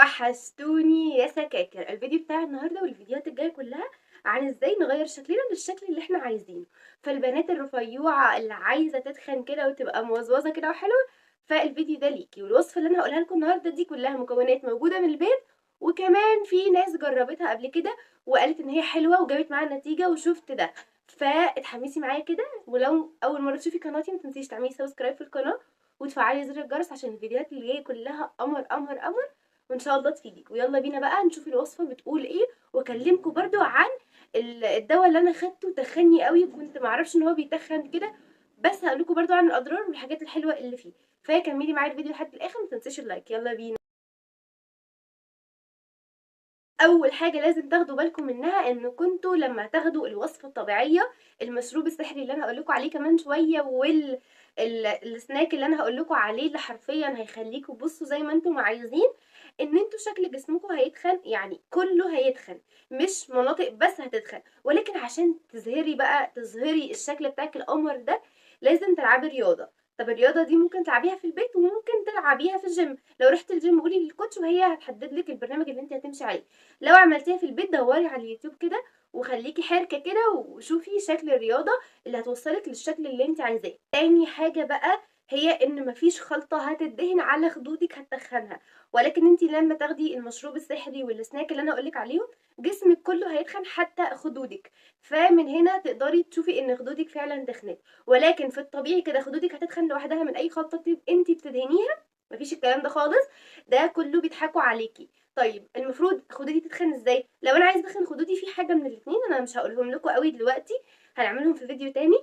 وحشتوني يا سكاكر. الفيديو بتاع النهارده والفيديوهات الجايه كلها عن ازاي نغير شكلنا للشكل اللي احنا عايزينه. فالبنات الرفيوعه اللي عايزه تتخن كده وتبقى موزوزه كده وحلوه، فالفيديو ده ليكي. والوصفه اللي انا هقولها لكم النهارده دي كلها مكونات موجوده من البيت، وكمان في ناس جربتها قبل كده وقالت ان هي حلوه وجابت معاها نتيجه وشفت ده. فاتحمسي معايا كده، ولو اول مره تشوفي قناتي ما تنسيش تعملي سبسكرايب في القناه وتفعلي زر الجرس عشان الفيديوهات اللي جايه كلها قمر قمر قمر، وان شاء الله تفيدك. ويلا بينا بقى نشوف الوصفه بتقول ايه، واكلمكم برضو عن الدواء اللي انا خدته تخني قوي، كنت معرفش ان هو بيتخن كده، بس هقول لكم برضو عن الاضرار والحاجات الحلوه اللي فيه. فكملي معايا الفيديو لحد الاخر، ما تنسيش اللايك. يلا بينا. اول حاجه لازم تاخدوا بالكم منها ان كنتوا لما تاخدوا الوصفه الطبيعيه، المشروب السحري اللي انا هقول لكم عليه كمان شويه، السناك اللي انا هقول لكم عليه اللي حرفيا هيخليكم بصوا زي ما انتم عايزين، ان انتوا شكل جسمكم هيتخن، يعني كله هيتخن، مش مناطق بس هتتخن. ولكن عشان تظهري بقى تظهري الشكل بتاعك القمر ده، لازم تلعبي رياضه. طب الرياضه دي ممكن تلعبيها في البيت وممكن تلعبيها في الجيم. لو رحت الجيم قولي للكوتش وهي هتحدد لك البرنامج اللي انت هتمشي عليه. لو عملتيها في البيت دوري على اليوتيوب كده وخليكي حركه كده وشوفي شكل الرياضه اللي هتوصلك للشكل اللي انت عايزاه. تاني حاجه بقى هي ان مفيش خلطه هتدهن على خدودك هتتخنها، ولكن انت لما تاخدي المشروب السحري والسناك اللي انا اقولك عليهم، جسمك كله هيتخن حتى خدودك. فمن هنا تقدري تشوفي ان خدودك فعلا تخنت. ولكن في الطبيعي كده خدودك هتتخن لوحدها من اي خلطه انت بتدهنيها؟ مفيش الكلام ده خالص، ده كله بيضحكوا عليكي. طيب المفروض خدودي تتخن ازاي؟ لو انا عايزه اتخن خدودي، في حاجه من الاثنين انا مش هقولهم لكم قوي دلوقتي، هنعملهم في فيديو تاني.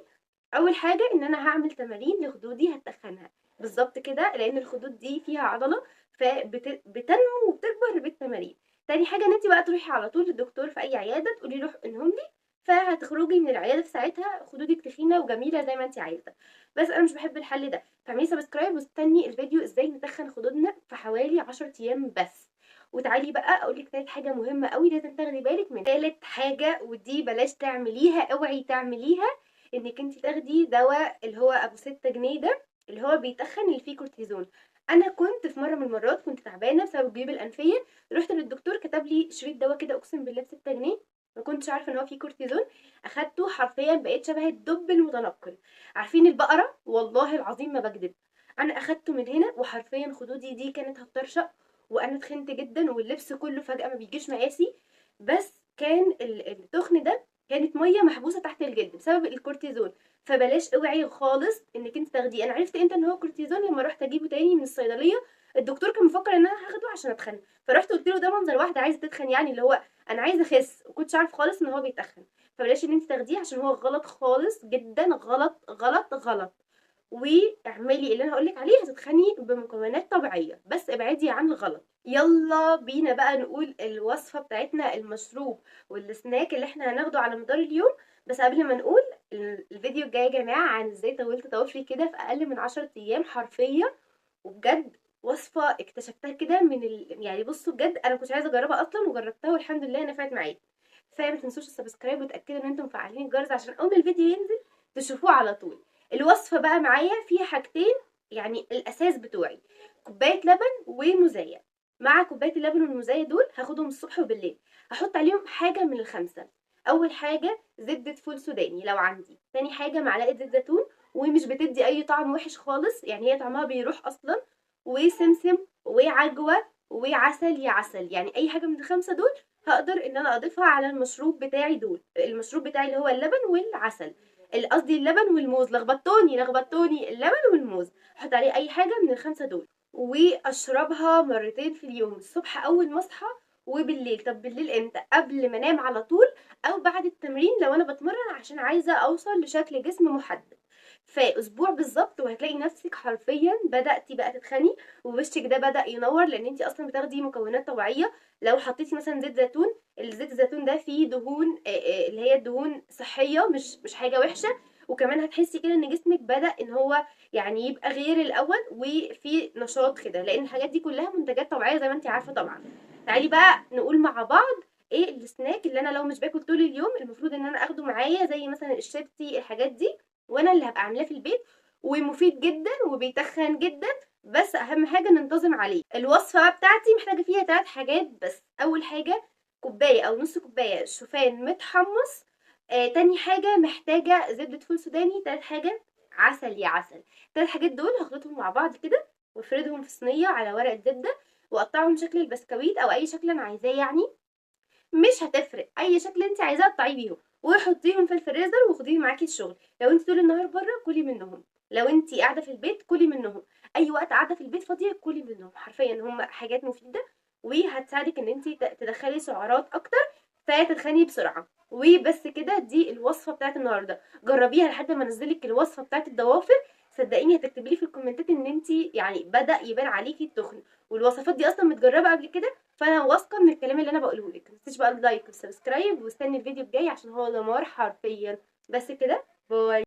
اول حاجه ان انا هعمل تمارين لخدودي هتخنها بالظبط كده، لان الخدود دي فيها عضله فبتنمو وبتكبر بالتمارين. تاني حاجه ان انت بقى تروحي على طول للدكتور في اي عياده تقولي له انهم لي، فهتخرجي من العياده في ساعتها خدودك تخينه وجميله زي ما انت عايزه. بس انا مش بحب الحل ده، فاعملي سبسكرايب واستني الفيديو ازاي نتخن خدودنا في حوالي 10 ايام بس. وتعالي بقى اقول لك تالت حاجه مهمه قوي لازم تاخدي بالك من تالت حاجه، ودي بلاش تعمليها، اوعي تعمليها، انك انت تاخدي دواء اللي هو ابو 6 جنيه ده، اللي هو بيتخن، اللي فيه كورتيزون. انا كنت في مره من المرات كنت تعبانه بسبب الجيوب الانفيه، رحت للدكتور كتب لي شريط دواء كده اقسم بالله ب 6 جنيه، ما كنتش عارفه ان هو فيه كورتيزون. اخدته حرفيا بقيت شبه الدب المتنقل. عارفين البقره؟ والله العظيم ما بكذب، انا اخدته من هنا وحرفيا خدودي دي كانت هتطرشق، وانا تخنت جدا واللبس كله فجاه ما بيجيش مقاسي. بس كان التخن ده كانت ميه محبوسه تحت الجلد بسبب الكورتيزون. فبلاش، اوعي خالص انك انت تاخديه. انا عرفت امتى ان هو كورتيزون؟ لما رحت اجيبه تاني من الصيدليه، الدكتور كان مفكر ان انا هاخده عشان اتخن، فرحت قلت له ده منظر واحده عايزه تتخن يعني، اللي هو انا عايزه اخس، وكنتش عارف خالص ان هو بيتخن. فبلاش ان انت تاخديه عشان هو غلط خالص جدا، غلط غلط غلط. واعملي اللي انا هقولك عليه، هتتخني بمكونات طبيعيه، بس ابعدي عن الغلط. يلا بينا بقى نقول الوصفه بتاعتنا، المشروب والسناك اللي احنا هناخده على مدار اليوم. بس قبل ما نقول، الفيديو الجاي يا جماعه عن ازاي طولت ضوافري كده في اقل من 10 ايام حرفيا. وبجد وصفه اكتشفتها كده يعني بصوا بجد انا كنت عايزه اجربها اصلا وجربتها والحمد لله نفعت معايا. فما تنسوش السبسكرايب وتاكدوا ان انتم مفعلين الجرس عشان اول ما الفيديو ينزل تشوفوه على طول. الوصفه بقى معايا فيها حاجتين، يعني الاساس بتوعي: كوبايه لبن ومزايا. مع كوبايه اللبن والمزايا دول هاخدهم الصبح وبالليل، هحط عليهم حاجه من الخمسه. اول حاجه زبده فول سوداني لو عندي، تاني حاجه معلقه زيت زيتون، ومش بتدي اي طعم وحش خالص، يعني هي طعمها بيروح اصلا، وسمسم وعجوه وعسل، يا عسل، يعني اي حاجه من الخمسه دول هقدر ان انا اضيفها على المشروب بتاعي دول. المشروب بتاعي اللي هو اللبن والعسل، قصدي اللبن والموز، لخبطتوني اللبن والموز. احط عليه اي حاجه من الخمسه دول واشربها مرتين في اليوم، الصبح اول ما اصحى وبالليل. طب بالليل امتى؟ قبل ما انام على طول، او بعد التمرين لو انا بتمرن عشان عايزه اوصل لشكل جسم محدد. فاسبوع بالظبط وهتلاقي نفسك حرفيا بداتي بقى تتخني، ووشك ده بدا ينور، لان انت اصلا بتاخدي مكونات طبيعيه. لو حطيتي مثلا زيت زيتون، الزيت الزيتون ده فيه دهون، اللي هي الدهون صحيه، مش حاجه وحشه. وكمان هتحسي كده ان جسمك بدا ان هو يعني يبقى غير الاول وفي نشاط كده، لان الحاجات دي كلها منتجات طبيعيه زي ما انت عارفه طبعا. تعالي بقى نقول مع بعض ايه السناك اللي انا لو مش باكل طول اليوم المفروض ان انا اخده معايا، زي مثلا الشيبسي، الحاجات دي، وانا اللي هبقى عاملاه في البيت، ومفيد جدا وبيتخن جدا، بس اهم حاجه ننتظم عليه. الوصفه بتاعتي محتاجه فيها 3 حاجات بس. اول حاجه كوبايه او نص كوبايه شوفان متحمص. تاني حاجه محتاجه زبده فول سوداني. تالت حاجه عسل يا عسل. 3 حاجات دول هخلطهم مع بعض كده وافردهم في صينيه على ورق زبده واقطعهم شكل البسكويت او اي شكل انا عايزاه يعني. مش هتفرق، اي شكل انت عايزاه قطعيه بيهم وحطيهم في الفريزر وخديهم معاكي الشغل. لو انت طول النهار بره كلي منهم، لو انت قاعده في البيت كلي منهم، اي وقت قاعده في البيت فاضيه كلي منهم. حرفيا هم حاجات مفيده وهتساعدك ان انت تدخلي سعرات اكتر فتتخني بسرعه. وبس كده، دي الوصفه بتاعت النهارده. جربيها لحد ما انزلك الوصفه بتاعت الضوافر. صدقيني هتكتبي لي في الكومنتات ان انت يعني بدا يبان عليكي التخن. والوصفات دي اصلا متجربه قبل كده، فانا واثقه من الكلام اللي انا بقوله لك. متنسيش بقى اللايك والسبسكرايب واستني الفيديو الجاي عشان هو دمار حرفيا. بس كده، باي.